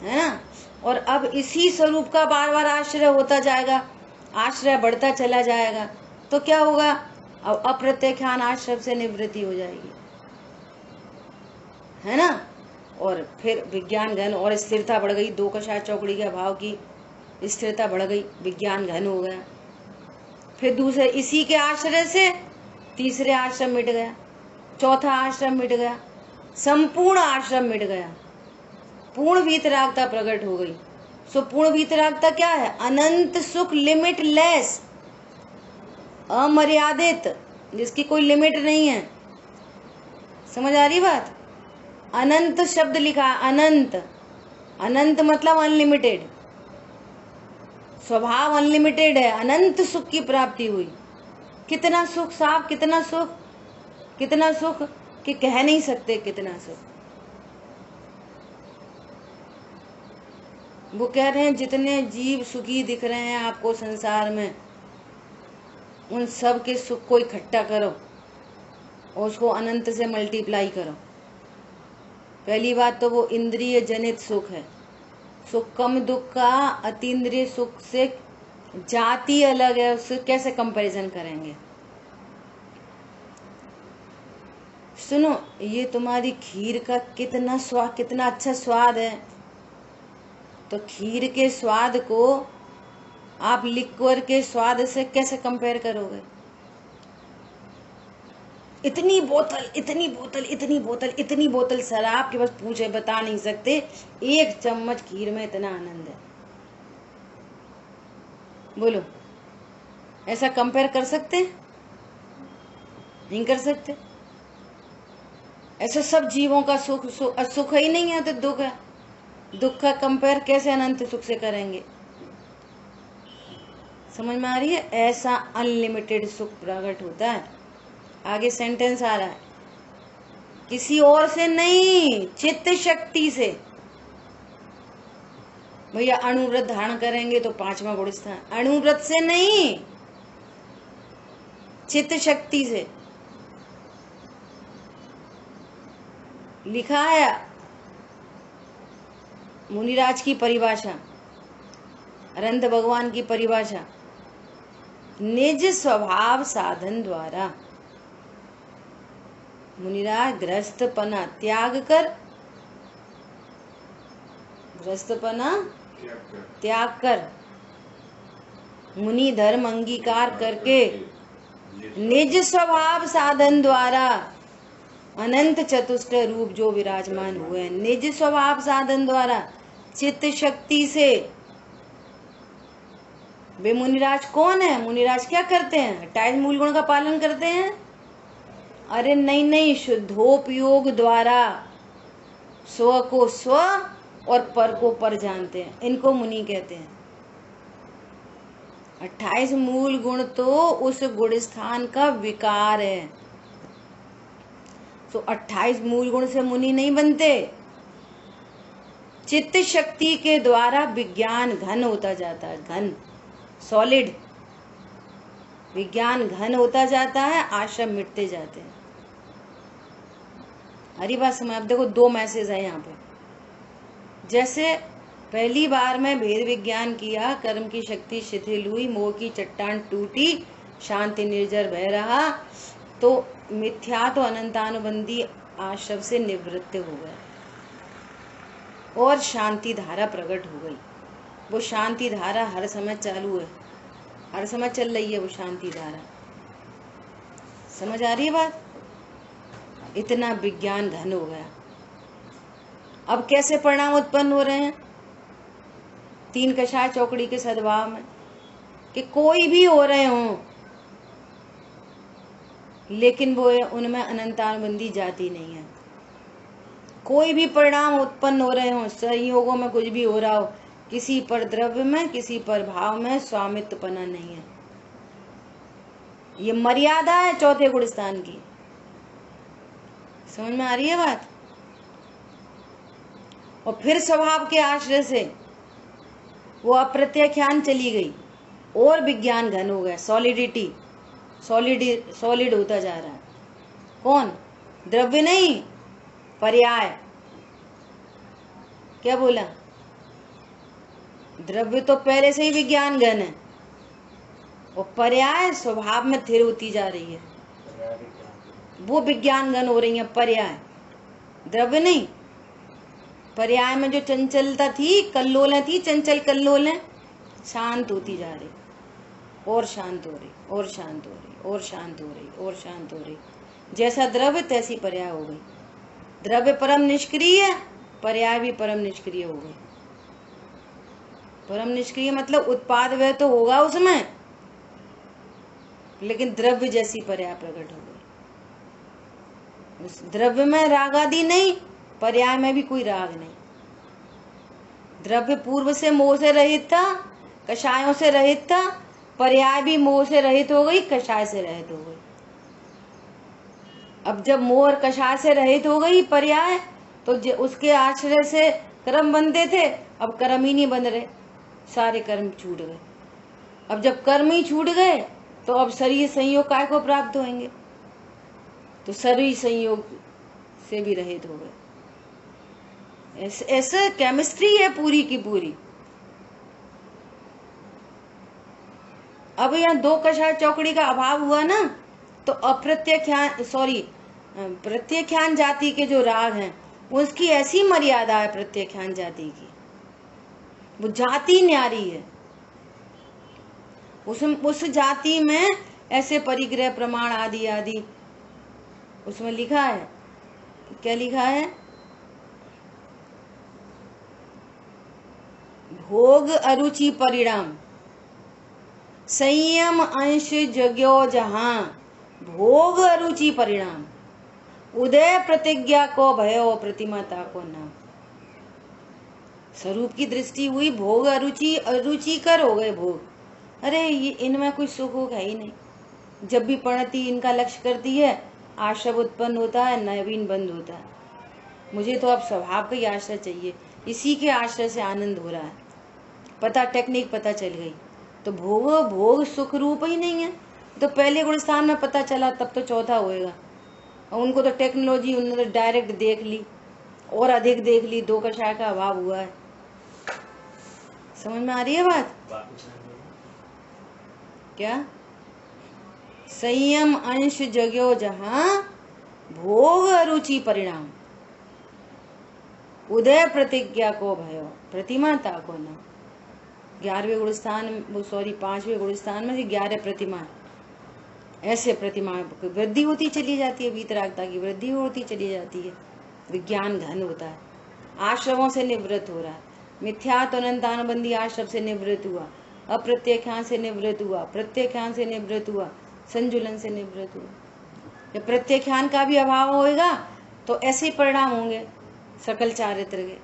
है ना। और अब इसी स्वरूप का बार बार आश्रय होता जाएगा, आश्रय बढ़ता चला जाएगा, तो क्या होगा? अब अप्रत्यक्षान आश्रय से निवृत्ति हो जाएगी, है ना। और फिर विज्ञान घन और स्थिरता बढ़ गई, दो कषाय चौकड़ी के अभाव की स्थिरता बढ़ गई, विज्ञान घन हो गया। फिर दूसरे इसी के आश्रय से तीसरे आश्रम मिट गया, चौथा आश्रम मिट गया, संपूर्ण आश्रम मिट गया, पूर्ण वीतरागता प्रकट हो गई। सो पूर्ण वीतरागता क्या है? अनंत सुख, लिमिटलेस, अमर्यादित, जिसकी कोई लिमिट नहीं है। समझ आ रही बात? अनंत शब्द लिखा, अनंत, अनंत मतलब अनलिमिटेड, स्वभाव अनलिमिटेड है, अनंत सुख की प्राप्ति हुई। कितना सुख साहब, कितना सुख, कितना सुख कि कह नहीं सकते कितना सुख। वो कह रहे हैं जितने जीव सुखी दिख रहे हैं आपको संसार में, उन सब के सुख को इकट्ठा करो और उसको अनंत से मल्टीप्लाई करो। पहली बात तो वो इंद्रिय जनित सुख है। सुख कम दुख का अतीन्द्रिय सुख से जाति अलग है, उससे कैसे कंपैरिजन करेंगे? सुनो, ये तुम्हारी खीर का कितना स्वाद, कितना अच्छा स्वाद है, तो खीर के स्वाद को आप लिक्वर के स्वाद से कैसे कंपेयर करोगे? इतनी बोतल, इतनी बोतल, इतनी बोतल, इतनी बोतल शराब के बस पूछे बता नहीं सकते, एक चम्मच खीर में इतना आनंद है। बोलो, ऐसा कंपेयर कर सकते हैं? नहीं कर सकते। ऐसे सब जीवों का सुख सुख ही नहीं है तो दुख है। दुख का कंपेयर कैसे अनंत सुख से करेंगे? समझ में आ रही है? ऐसा अनलिमिटेड सुख प्रकट होता है। आगे सेंटेंस आ रहा है, किसी और से नहीं, चित्त शक्ति से। भैया अणुव्रत धारण करेंगे तो 5वां गुण स्थान, अणुव्रत से नहीं, चित्त शक्ति से। लिखा है मुनिराज की परिभाषा, अनंत भगवान की परिभाषा, निज स्वभाव साधन द्वारा। मुनिराज गृहस्थपना त्याग कर, गृहस्थपना त्याग कर, मुनि धर्म अंगीकार करके निज स्वभाव साधन द्वारा अनंत चतुष्ट रूप जो विराजमान हुए हैं, निज स्वभाव साधन द्वारा चित्त शक्ति से। वे मुनिराज कौन है? मुनिराज क्या करते हैं? 28 मूल गुण का पालन करते हैं? अरे नहीं नहीं, शुद्धोपयोग द्वारा स्व को स्व और पर को पर जानते हैं, इनको मुनि कहते हैं। 28 मूल गुण तो उस गुण स्थान का विकार है। तो 28 मूल गुण से मुनि नहीं बनते। चित्त शक्ति के द्वारा विज्ञान घन होता जाता है, घन, सॉलिड विज्ञान घन होता जाता है, आश्रम मिटते जाते हैं। हरी बात समझ। अब देखो 2 मैसेज है यहाँ पे। जैसे पहली बार में भेद विज्ञान किया, कर्म की शक्ति शिथिल हुई, मोह की चट्टान टूटी, शांति निर्जर बह रहा, तो मिथ्या तो अनंतानुबंधी आश्रम से निवृत्त हो गया और शांति धारा प्रकट हो गई। वो शांति धारा हर समय चालू है, हर समय चल रही है वो शांति धारा। समझ आ रही है बात? इतना विज्ञान घन हो गया। अब कैसे परिणाम उत्पन्न हो रहे हैं? 3 कषाय चौकड़ी के सद्भाव में, कि कोई भी हो रहे हो लेकिन वो उनमें अनंतानुबंधी जाति नहीं है। कोई भी परिणाम उत्पन्न हो रहे हो, संयोगों में कुछ भी हो रहा हो, किसी पर द्रव्य में, किसी पर भाव में स्वामित्वपना नहीं है। ये मर्यादा है 4थे गुण स्थान की। समझ में आ रही है बात? और फिर स्वभाव के आश्रय से वो अप्रत्यख्यान चली गई और विज्ञान घन हो गया, सॉलिडिटी, सॉलिड होता जा रहा है। कौन? द्रव्य नहीं, पर्याय। क्या बोला? द्रव्य तो पहले से ही विज्ञान घन है और पर्याय स्वभाव में स्थिर होती जा रही है, वो विज्ञान घन हो रही है। पर्याय, द्रव्य नहीं, पर्याय में जो चंचलता थी, कल्लोलें थी, चंचल कल्लोलें शांत होती जा रही, और शांत हो रही, और शांत हो रही, और शांत हो रही, और शांत हो रही। जैसा द्रव्य तैसी पर्याय हो गई। द्रव्य परम निष्क्रिय, पर्याय भी परम निष्क्रिय हो गई। परम निष्क्रिय मतलब उत्पाद व्यय तो होगा उसमें, लेकिन द्रव्य जैसी पर्याय प्रकट हो गई। उस द्रव्य में राग आदि नहीं, पर्याय में भी कोई राग नहीं। द्रव्य पूर्व से मोह से रहित था, कषायों से रहित था, पर्याय भी मोह से रहित हो गई, कषाय से रहित हो गई। अब जब मोह और कषाय से रहित हो गई पर्याय, तो उसके आश्रय से कर्म बनते थे, अब कर्म ही नहीं बन रहे, सारे कर्म छूट गए। अब जब कर्म ही छूट गए तो अब शरीर संयोग काय को प्राप्त होंगे? तो शरीर संयोग से भी रहित हो गए। ऐसे केमिस्ट्री है पूरी की पूरी। अब यहाँ 2 कषाय चौकड़ी का अभाव हुआ ना, तो प्रत्यख्यान जाति के जो राग हैं उसकी ऐसी मर्यादा है प्रत्यख्यान जाति की, वो जाति न्यारी है। उस जाति में ऐसे परिग्रह प्रमाण आदि आदि उसमें लिखा है। क्या लिखा है? भोग अरुचि परिणाम, संयम अंश जग्यो जहां भोग अरुचि परिणाम, उदय प्रतिज्ञा को भयो प्रतिमाता को नाम। स्वरूप की दृष्टि हुई, भोग अरुचि, अरुचिकर हो गए भोग। अरे ये इनमें कोई सुख होगा ही नहीं। जब भी प्रणति इनका लक्ष्य करती है, आश्रय उत्पन्न होता है, नवीन बंद होता है। मुझे तो अब स्वभाव का ही आश्रय चाहिए, इसी के आश्रय से आनंद हो रहा है। पता टेक्निक पता चल गई तो भोग सुख रूप ही नहीं है। तो पहले गुण स्थान में पता चला, तब तो चौथा होएगा। और उनको तो टेक्नोलॉजी, उन्होंने डायरेक्ट देख ली और अधिक देख ली, 2 कषाय का अभाव हुआ है। समझ में आ रही है बात? क्या? संयम अंश जग्यो जहां भोग अरुचि परिणाम, उदय प्रतिज्ञा को भयो प्रतिमाता को न। 11वें गुण स्थान, 5वें गुण स्थान में 11 प्रतिमा, ऐसे प्रतिमा वृद्धि होती चली जाती है, वीतरागता की वृद्धि होती चली जाती है, विज्ञान घन होता है, आश्रमों से निवृत्त हो रहा है। मिथ्यात अनंतानुबंधी आश्रम से निवृत्त हुआ, अप्रत्यख्यान से निवृत्त हुआ, प्रत्यख्यान से निवृत्त हुआ, संजुलन से निवृत्त हुआ। जब प्रत्यख्यान का भी अभाव होएगा तो ऐसे परिणाम होंगे सकल चारित्र के,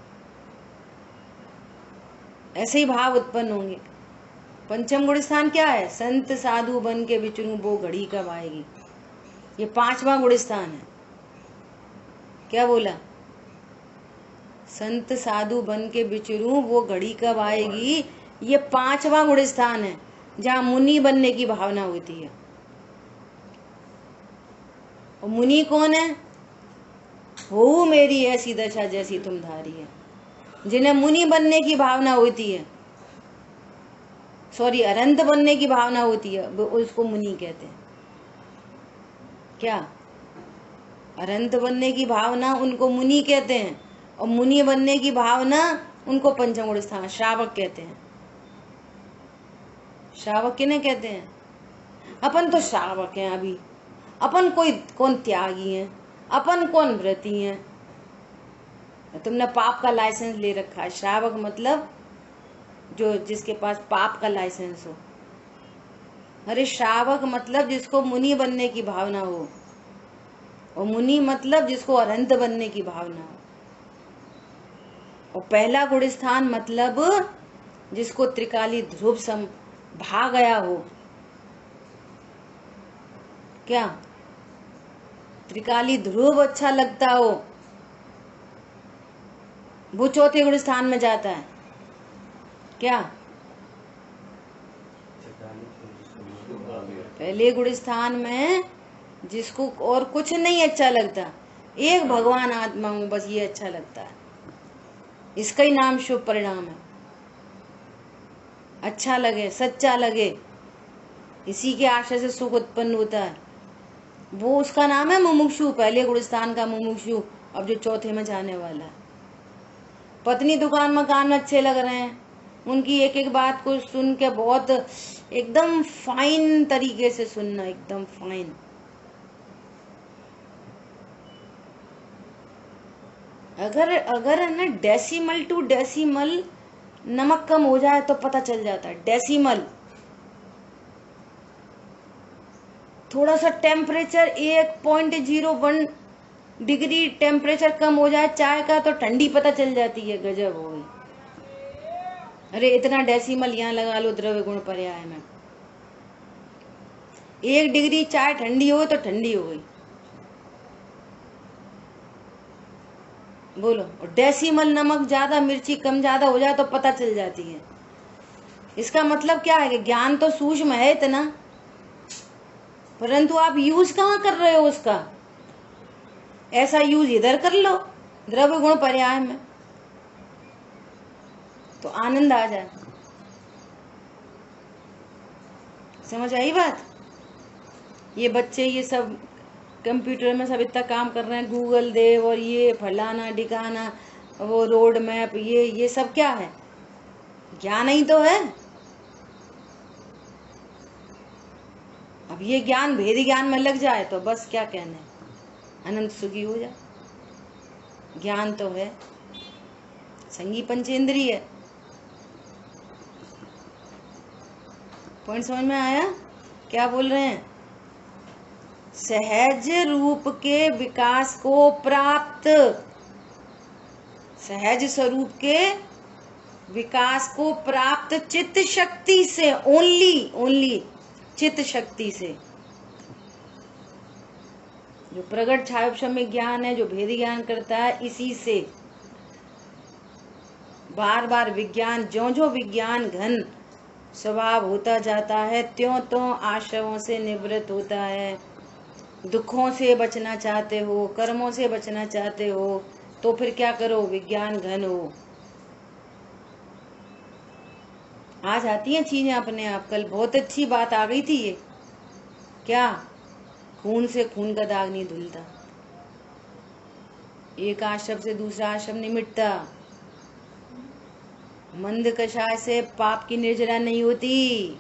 ऐसे ही भाव उत्पन्न होंगे। पंचम गुण स्थान क्या है? संत साधु बन के विचरूं वो घड़ी कब आएगी। ये 5वां गुण स्थान है। क्या बोला? संत साधु बन के विचरूं वो घड़ी कब आएगी। ये 5वां गुण स्थान है, जहां मुनि बनने की भावना होती है। और मुनि कौन है? हो मेरी ऐसी दशा जैसी तुम धारी है। जिन्हें मुनि बनने की भावना होती है, अरंत बनने की भावना होती है, वो उसको मुनि कहते हैं। क्या? अरंत बनने की भावना उनको मुनि कहते हैं, और मुनि बनने की भावना उनको पंचम गुण स्थान श्रावक कहते हैं। श्रावक किन्हें कहते हैं? अपन तो श्रावक हैं अभी, अपन कौन त्यागी हैं, अपन कौन व्रती हैं। तुमने पाप का लाइसेंस ले रखा है। श्रावक मतलब जो जिसके पास पाप का लाइसेंस हो। अरे श्रावक मतलब जिसको मुनि बनने की भावना हो, और मुनि मतलब जिसको अरंत बनने की भावना हो। और पहला गुण स्थान मतलब जिसको त्रिकाली ध्रुव सम भा गया हो। क्या? त्रिकाली ध्रुव अच्छा लगता हो, वो चौथे गुण स्थान में जाता है। क्या? पहले गुण स्थान में जिसको और कुछ नहीं अच्छा लगता, एक भगवान आत्मा हूं, बस ये अच्छा लगता है। इसका ही नाम शुभ परिणाम है। अच्छा लगे, सच्चा लगे, इसी के आशय से सुख उत्पन्न होता है, वो उसका नाम है मुमुक्षु। पहले गुण स्थान का मुमुक्षु, अब जो चौथे में जाने वाला है। पत्नी दुकान मकान में अच्छे लग रहे हैं, उनकी एक एक बात को सुन के बहुत एकदम फाइन तरीके से सुनना, एकदम फाइन। अगर है ना डेसिमल टू डेसिमल नमक कम हो जाए तो पता चल जाता है। डेसिमल थोड़ा सा टेम्परेचर 1.01 डिग्री टेम्परेचर कम हो जाए चाय का तो ठंडी पता चल जाती है, गजब हो गई। अरे इतना डेसिमल यहाँ लगा लो द्रव्य गुण पर्याय में, 1 डिग्री चाय ठंडी हो तो ठंडी हो गई। बोलो। और डेसिमल नमक ज्यादा, मिर्ची कम ज्यादा हो जाए तो पता चल जाती है। इसका मतलब क्या है कि ज्ञान तो सूक्ष्म है इतना, परंतु आप यूज कहाँ कर रहे हो उसका। ऐसा यूज इधर कर लो द्रव्य गुण पर्याय में, तो आनंद आ जाए। समझ आई बात? ये बच्चे ये सब कंप्यूटर में सब इतना काम कर रहे हैं, गूगल देव और ये फलाना डिकाना, वो रोड मैप, ये सब क्या है? ज्ञान ही तो है। अब ये ज्ञान भेद ज्ञान में लग जाए तो बस क्या कहने, अनंत सुखी हो जाए। ज्ञान तो है, संगी पंचेंद्रिय है। पॉइंट समझ में आया? क्या बोल रहे हैं? सहज रूप के विकास को प्राप्त, सहज स्वरूप के विकास को प्राप्त चित्त शक्ति से, ओनली चित्त शक्ति से, जो प्रगट छायोपशम्य ज्ञान है, जो भेद ज्ञान करता है, इसी से बार बार विज्ञान, जो विज्ञान घन स्वभाव होता जाता है, त्यों आश्रमों से निवृत्त होता है। दुखों से बचना चाहते हो, कर्मों से बचना चाहते हो, तो फिर क्या करो? विज्ञान घन हो। आ जाती हैं चीजें अपने आप। कल बहुत अच्छी बात आ गई थी ये, क्या? खून से खून का दाग नहीं धुलता, एक आश्रम से दूसरा आश्रम नहीं मिटता, मंद कषाय से पाप की निर्जरा नहीं होती,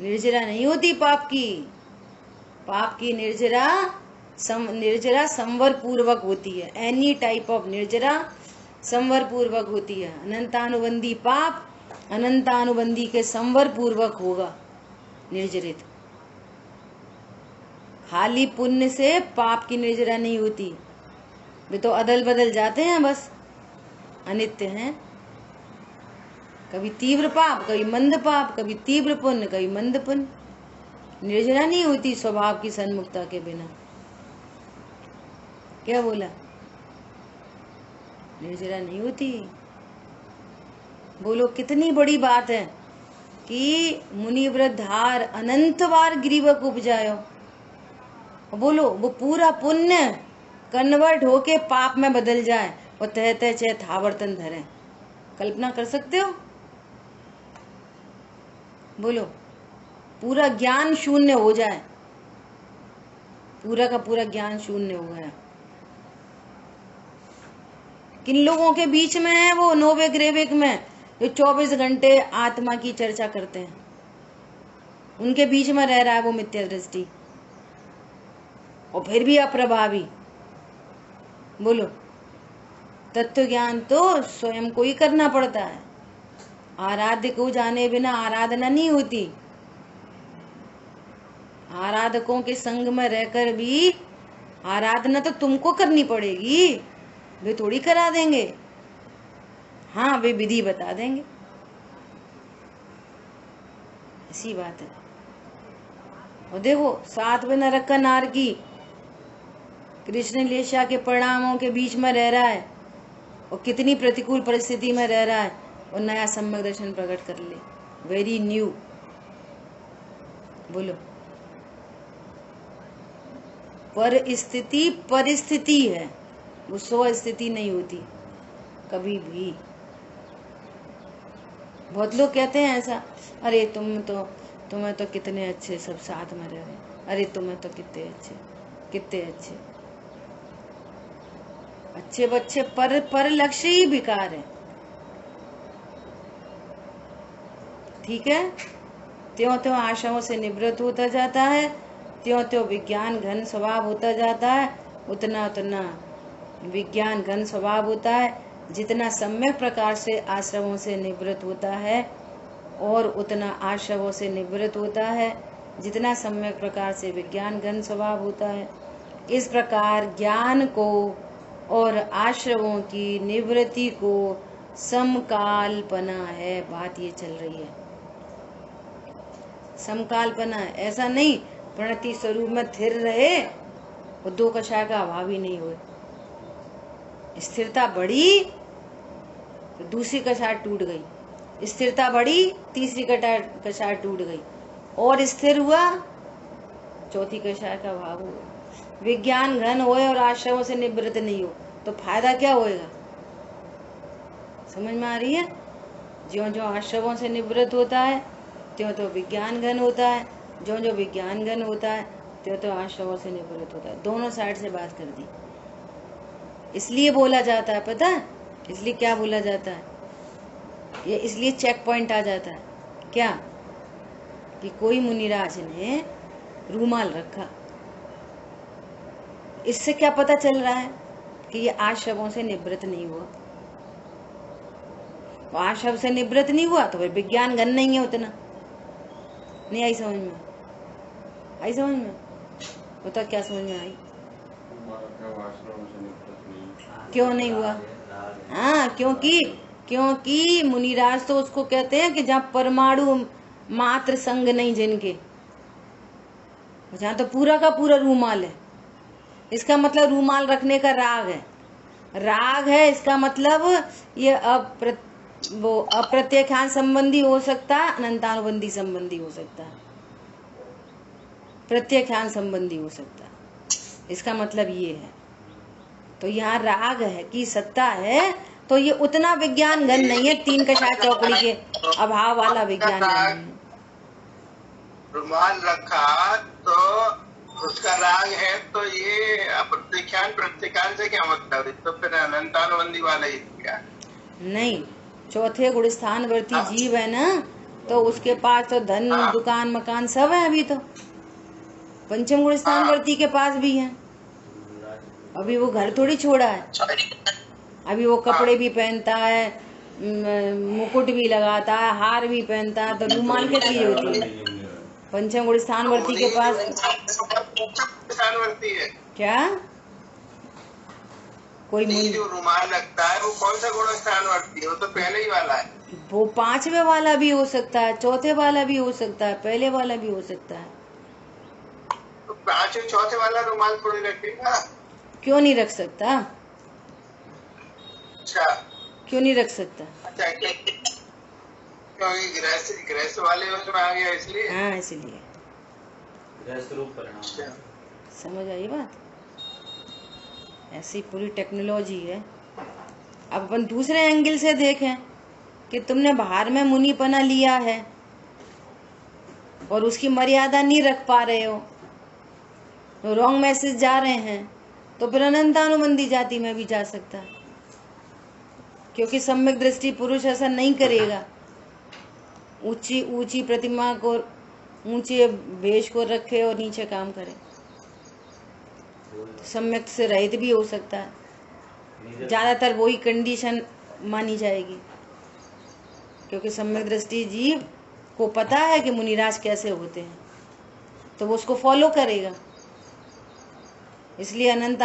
निर्जरा नहीं होती पाप की निर्जरा संवर पूर्वक होती है। एनी टाइप ऑफ निर्जरा संवर पूर्वक होती है। अनंतानुबंधी पाप अनंतानुबंधी के संवर पूर्वक होगा निर्जरित। खाली पुण्य से पाप की निर्जरा नहीं होती, वे तो अदल बदल जाते हैं, बस अनित्य हैं। कभी तीव्र पाप, कभी मंद पाप, कभी तीव्र पुण्य, कभी मंद पुण्य। निर्जरा नहीं होती स्वभाव की सन्मुखता के बिना। क्या बोला? निर्जरा नहीं होती। बोलो कितनी बड़ी बात है कि मुनि वृद्धार अनंत बार गिरिवक उपजायो। बोलो वो पूरा पुण्य कन्वर्ट होके पाप में बदल जाए और तह तह चे थावर्तन धरे। कल्पना कर सकते हो? बोलो पूरा ज्ञान शून्य हो जाए, पूरा का पूरा ज्ञान शून्य हो गया। किन लोगों के बीच में है वो नोवेक रेवेक में, जो 24 घंटे आत्मा की चर्चा करते हैं, उनके बीच में रह रहा है वो मिथ्या दृष्टि, और फिर भी अप्रभावी। बोलो तत्व ज्ञान तो स्वयं को ही करना पड़ता है। आराध्य को जाने बिना आराधना नहीं होती। आराधकों के संग में रहकर भी आराधना तो तुमको करनी पड़ेगी, वे थोड़ी करा देंगे। हाँ, वे विधि बता देंगे, ऐसी बात है। और देखो 7 नरक का नार की कृष्ण लीला के परिणामों के बीच में रह रहा है, और कितनी प्रतिकूल परिस्थिति में रह रहा है, और नया सम्यक दर्शन प्रकट कर ले, वेरी न्यू। बोलो परिस्थिति है, वो स्व स्थिति नहीं होती कभी भी। बहुत लोग कहते हैं ऐसा, अरे तुम्हें तो कितने अच्छे सब साथ में रह रहे, अरे तुम्हें तो कितने अच्छे बच्चे, पर लक्ष्य ही बेकार है। ठीक है, त्यों आशाओं से निवृत्त होता जाता है, त्यों विज्ञान घन स्वभाव होता जाता है, उतना विज्ञान घन स्वभाव होता है। जितना सम्यक प्रकार से आश्रमों से निवृत्त होता है, और उतना आश्रमों से निवृत्त होता है, जितना सम्यक प्रकार से विज्ञान घन स्वभाव होता है। इस प्रकार ज्ञान को और आश्रमों की निवृत्ति को समकाल्पना है। बात ये चल रही है, समकाल्पना। ऐसा नहीं प्रणति स्वरूप में स्थिर रहे और 2 कषाय का अभाव ही नहीं हुए। स्थिरता बढ़ी तो दूसरी कषाय टूट गई, स्थिरता बढ़ी तीसरी कषाय टूट गई, और स्थिर हुआ चौथी कषाय का अभाव हुआ। विज्ञान घन होए और आश्रमों से निवृत्त नहीं हो तो फायदा क्या होएगा? समझ में आ रही है? ज्यों आश्रमों से निवृत्त होता है त्यों विज्ञान घन होता है, ज्यों विज्ञान घन होता है त्यों आश्रमों से निवृत्त होता है। दोनों साइड से बात कर दी। इसलिए बोला जाता है, पता है इसलिए क्या बोला जाता है? ये इसलिए चेक पॉइंट आ जाता है क्या, कि कोई मुनिराज ने रूमाल रखा, इससे क्या पता चल रहा है कि ये आश्रमों से निवृत्त नहीं हुआ। आशव से निवृत्त नहीं हुआ तो फिर विज्ञान घन नहीं है उतना। नहीं आई समझ में? आई समझ में? बता क्या समझ में आई? क्यों नहीं हुआ? हाँ, क्योंकि मुनिराज तो उसको कहते हैं कि जहाँ परमाणु मात्र संग नहीं जिनके, जहाँ तो पूरा का पूरा रूमाल है। इसका मतलब रूमाल रखने का राग है। राग है इसका मतलब ये अप्रत्यक्षान संबंधी हो सकता है, अनंतानुबंधी संबंधी हो सकता है, प्रत्यक्षान संबंधी हो सकता है। इसका मतलब ये है। तो यहाँ राग है कि सत्ता है, तो ये उतना विज्ञान घन नहीं है, तीन कषाय चौकड़ी के अभाव वाला विज्ञान घन नहीं है। रुमाल रखा तो उसका राग है, तो ये प्रत्यक्षान से क्या मतलब है? तो फिर अनंतानुबंधी वाला ही क्या? नहीं, चौथे गुण स्थान वर्ती जीव है ना, तो उसके पास तो धन दुकान मकान सब है। अभी तो पंचम गुण स्थान वर्ती के पास भी है। अभी वो घर थोड़ी छोड़ा है, अभी वो कपड़े भी पहनता है, मुकुट भी लगाता है, हार भी पहनता है, तो रूमाल क्या चीज होती है? पंचम गुण स्थान वर्ती के पास है क्या? कोई जो रुमाल लगता है वो कौन सा गुण स्थान वर्ती है? वो तो पहले ही वाला है। वो पांचवे वाला भी हो सकता है, चौथे वाला भी हो सकता है, पहले वाला भी हो सकता है। तो पांचवे चौथे वाला रुमाल थोड़ी रखेगा? क्यों नहीं रख सकता? अच्छा, क्यों नहीं रख सकता? अच्छा, क्योंकि गृहस्थ वाले उसमें आ गया इसलिए। हाँ, इसलिए गृहस्थ रूप परिणाम। समझ आई बात? ऐसी पूरी टेक्नोलॉजी है। अब अपन दूसरे एंगल से देखें कि तुमने बाहर में मुनिपना लिया है और उसकी मर्यादा नहीं रख पा रहे हो, तो रॉन्ग मैसेज जा रहे हैं, तो फिर अनंतानुबंधी जाति में भी जा सकता है, क्योंकि सम्यक दृष्टि पुरुष ऐसा नहीं करेगा। ऊंची ऊंची प्रतिमा को, ऊंचे भेष को रखे और नीचे काम करे। सम्यक से रहित भी हो सकता है। ज्यादातर वही कंडीशन मानी जाएगी, क्योंकि सम्यक दृष्टि जीव को पता है कि मुनिराज कैसे होते हैं, तो वो उसको फॉलो करेगा। इसलिए अनंत